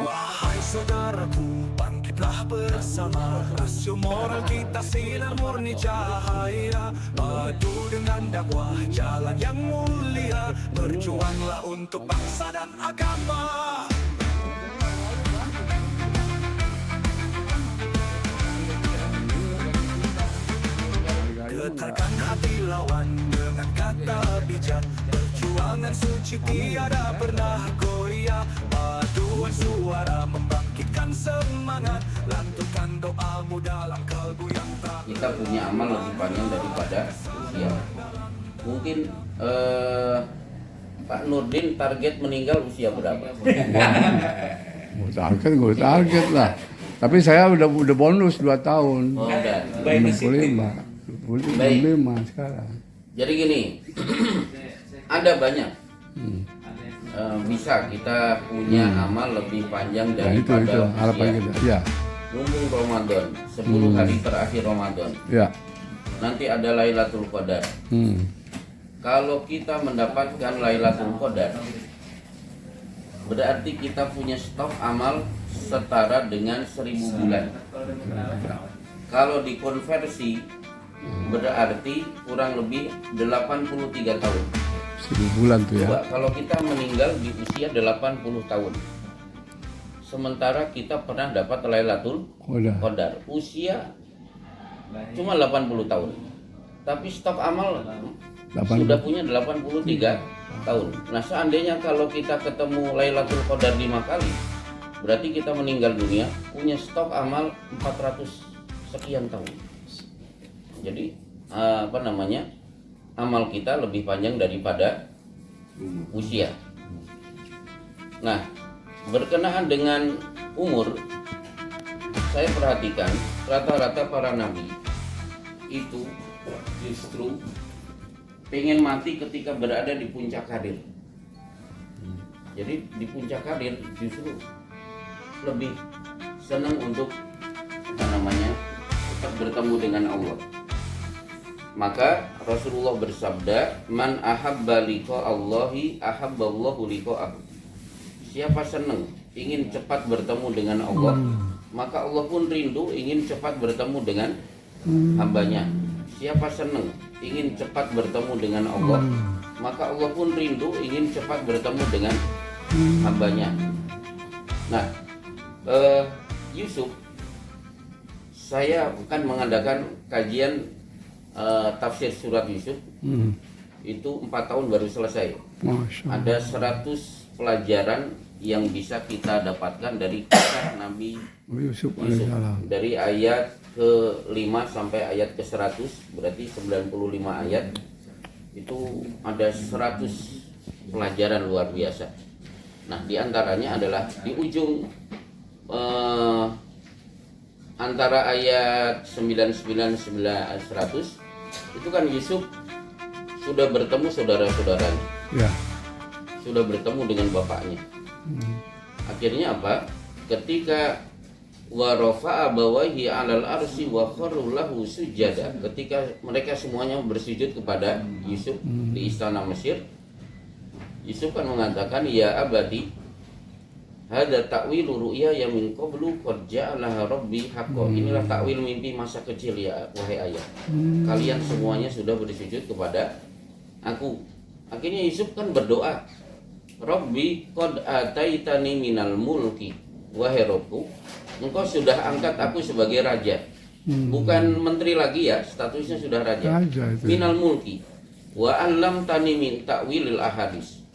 Wahai saudaraku, bangkitlah bersama. Rasio moral kita sinar murni cahaya. Padu dengan dakwah jalan yang mulia. Berjuanglah untuk bangsa dan agama. Getarkan hati lawan dengan kata bijak. Perjuangan suci tiada pernah goyah. Paduan suara membangkitkan semangat. Lantunkan doamu dalam kalbu yang tak. Kita punya amal lebih panjang daripada usia. Mungkin Pak Nurdin target meninggal usia berapa? Gue target lah. Tapi saya udah bonus 2 tahun. Oh, udah. 65 sekarang. Jadi gini, ada banyak bisa kita punya amal lebih panjang daripada itu harapan kita. Ya. Mumpung Ramadan, 10 hari terakhir Ramadan. Ya. Nanti ada Lailatul Qadar. Kalau kita mendapatkan Lailatul Qadar, berarti kita punya stok amal setara dengan 1000 bulan. Kalau dikonversi berarti kurang lebih 83 tahun. 1000 bulan tuh ya. Coba kalau kita meninggal di usia 80 tahun. Sementara kita pernah dapat Lailatul Qadar. Usia cuma 80 tahun. Tapi stok amal sudah punya 83 tahun. Nah, seandainya kalau kita ketemu Lailatul Qadar 5 kali, berarti kita meninggal dunia punya stok amal 400 sekian tahun. Jadi amal kita lebih panjang daripada usia. Nah, berkenaan dengan umur, saya perhatikan rata-rata para nabi itu justru pengen mati ketika berada di puncak karir. Jadi di puncak karir justru lebih senang untuk tetap bertemu dengan Allah. Maka Rasulullah bersabda, "Man ahabba liqa Allahi ahabballahu liqa'ahu." Siapa senang ingin cepat bertemu dengan Allah, maka Allah pun rindu ingin cepat bertemu dengan hambanya. Siapa senang ingin cepat bertemu dengan Allah, maka Allah pun rindu ingin cepat bertemu dengan hambanya. Nah, Yusuf, saya akan mengadakan kajian tafsir surat Yusuf. Itu 4 tahun baru selesai. Ada 100 pelajaran yang bisa kita dapatkan dari kisah Nabi Yusuf. Dari ayat ke-5 sampai ayat ke-100, berarti 95 ayat. Itu ada 100 pelajaran luar biasa. Nah, diantaranya adalah di ujung antara ayat 99 100 itu kan Yusuf sudah bertemu saudara-saudaranya. Ya. Sudah bertemu dengan bapaknya. Akhirnya apa? Ketika wa rafa'a abawaihi 'alal arsy wa kharru lahu sujada. Ketika mereka semuanya bersujud kepada Yusuf di istana Mesir, Yusuf kan mengatakan, "Ya abadi, hadza ta'wilu ru'ya ya min qablu qad ja'alaha rabbi haqqan." Inilah takwil mimpi masa kecil ya wahai ayah. Kalian semuanya sudah bersujud kepada aku. Akhirnya Yusuf kan berdoa, "Rabbi qad ataitani minal mulki." Wahai Rabbku, engkau sudah angkat aku sebagai raja. Bukan menteri lagi ya, statusnya sudah raja. Minal mulki wa 'allamtani min ta'wilil ahadits.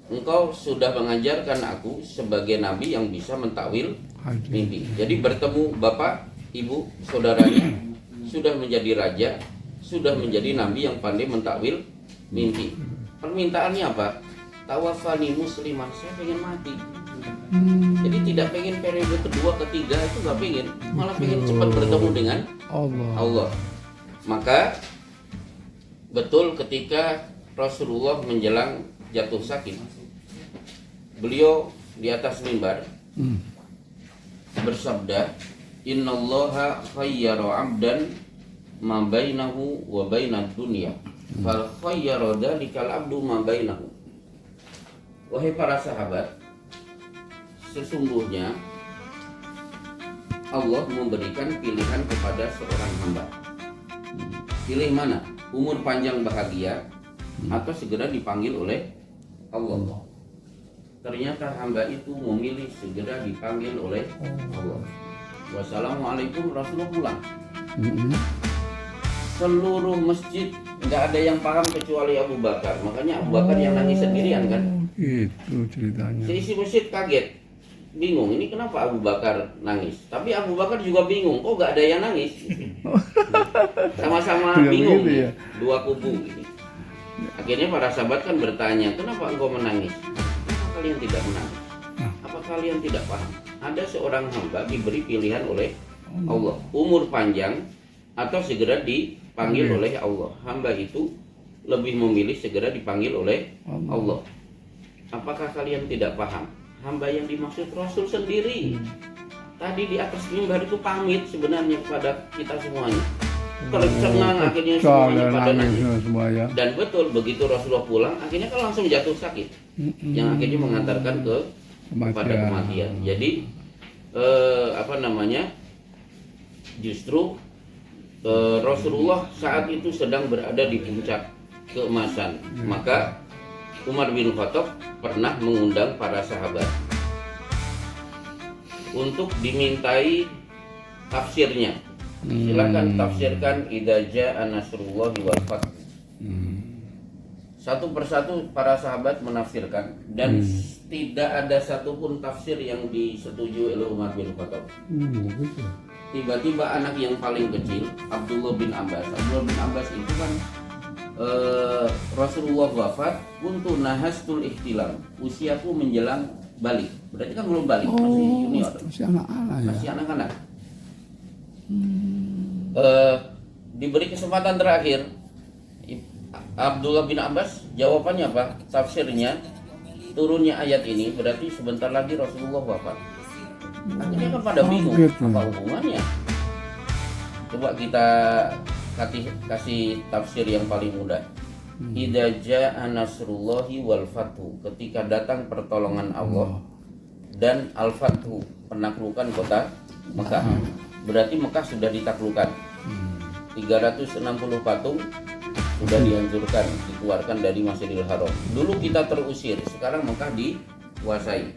Engkau sudah mengajarkan aku sebagai nabi yang bisa mentakwil mimpi. Jadi bertemu bapak, ibu, saudaranya, sudah menjadi raja, sudah menjadi nabi yang pandai mentakwil mimpi. Permintaannya apa? Tawaffani musliman, saya pengen mati. Jadi tidak pengen periode kedua, ketiga itu nggak pengen, malah pengen cepat bertemu dengan Allah. Maka betul ketika Rasulullah menjelang jatuh sakit, beliau di atas mimbar bersabda, Innallaha khayyara 'abdan ma bainahu wa bainad dunya fal khayyara dzalikal 'abdu ma bainahu. Wahai para sahabat, sesungguhnya Allah memberikan pilihan kepada seorang hamba. Pilih mana? Umur panjang bahagia atau segera dipanggil oleh Allah. Ternyata hamba itu memilih segera dipanggil oleh Allah. Wassalamualaikum, Rasulullah pulang. Seluruh masjid nggak ada yang paham kecuali Abu Bakar. Makanya Abu Bakar yang nangis sendirian kan. Itu ceritanya. Seisi masjid kaget, bingung ini kenapa Abu Bakar nangis. Tapi Abu Bakar juga bingung, kok nggak ada yang nangis. Sama-sama bingung ya. Dua kubu gitu. Akhirnya para sahabat kan bertanya, kenapa engkau menangis? Kenapa kalian tidak menangis? Apa kalian tidak paham? Ada seorang hamba diberi pilihan oleh Allah, umur panjang atau segera dipanggil oleh Allah. Hamba itu lebih memilih segera dipanggil oleh Allah. Apakah kalian tidak paham? Hamba yang dimaksud Rasul sendiri. Tadi di atas mimbar itu pamit sebenarnya kepada kita semuanya. Tercengang akhirnya semuanya pada nangis. Semuanya. Dan betul begitu Rasulullah pulang, akhirnya kan langsung jatuh sakit, yang akhirnya mengantarkan kepada kematian. Jadi justru Rasulullah saat itu sedang berada di puncak keemasan. Maka Umar bin Khattab pernah mengundang para sahabat untuk dimintai tafsirnya. Silakan tafsirkan idza jaa nasrullahi wal fath. Satu persatu para sahabat menafsirkan dan tidak ada satupun tafsir yang disetujui oleh Umar bin Khattab. Tiba-tiba anak yang paling kecil, Abdullah bin Abbas itu kan Rasulullah wafat, untuk nahastul ihtilam, usiaku menjelang balik. Berarti kan belum balik, masih junior, masih anak-anak ya. masih anak-anak. Diberi kesempatan terakhir, Abdullah bin Abbas jawabannya apa? Tafsirnya, turunnya ayat ini berarti sebentar lagi Rasulullah wafat. Akhirnya kan pada bingung, apa hubungannya? Coba kita kasih tafsir yang paling mudah. Idza jaa nasrullahi wal fathu, ketika datang pertolongan Allah dan al-fathu, penaklukan kota Mekah. Berarti Mekah sudah ditaklukkan. 360 patung sudah dihancurkan, dikeluarkan dari Masjidil Haram. Dulu kita terusir, sekarang Mekah dikuasai.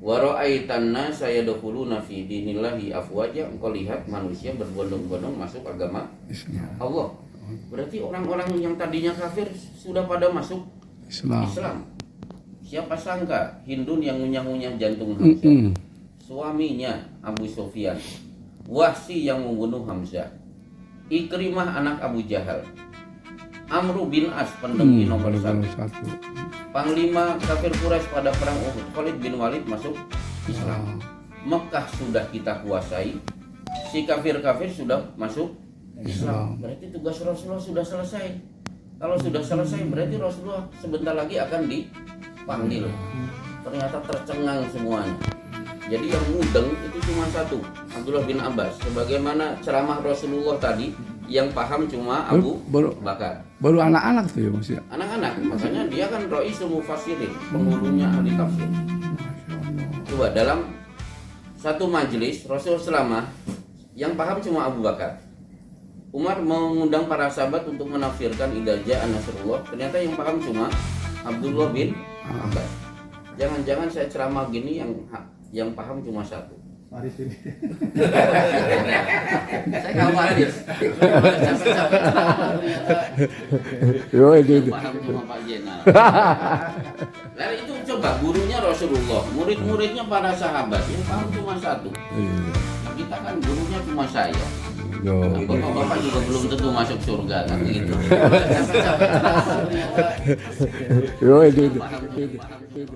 Wa ra'aitan nasa yadkhuluna fi dinillahi afwaja, engkau lihat manusia berbondong-bondong masuk agama Allah. Berarti orang-orang yang tadinya kafir sudah pada masuk Islam. Siapa sangka Hindun yang ngunyah-ngunyah jantung Hamzah, suaminya Abu Sufyan, Wahsi yang membunuh Hamzah, Ikrimah anak Abu Jahal, Amru bin As pendengki nomor 1, panglima kafir Quraisy pada perang Uhud, Khalid bin Walid masuk Islam. Mekah sudah kita kuasai, si kafir-kafir sudah masuk Islam. Berarti tugas Rasulullah sudah selesai. Kalau sudah selesai berarti Rasulullah sebentar lagi akan dipanggil. Ternyata tercengang semuanya. Jadi yang mudeng itu cuma satu, Abdullah bin Abbas. Sebagaimana ceramah Rasulullah tadi, yang paham cuma Abu Bakar. Baru anak-anak tuh ya Mas ya? Anak-anak, makanya dia kan Ra'isul Mufassirin, penghulunya ahli tafsir. Coba dalam satu majelis Rasul selama yang paham cuma Abu Bakar. Umar mengundang para sahabat untuk menafsirkan idza jaa nasrullah, ternyata yang paham cuma Abdullah bin Abbas. Jangan-jangan saya ceramah gini yang paham cuma satu. Maris ini. Saya nggak Maris. Yang paham cuma Pak Jenal. Nah itu coba gurunya Rasulullah, murid-muridnya para sahabat, yang paham cuma satu. Nah, kita kan gurunya cuma saya. Bapak-bapak juga belum tentu masuk surga kan begitu. Paham cuma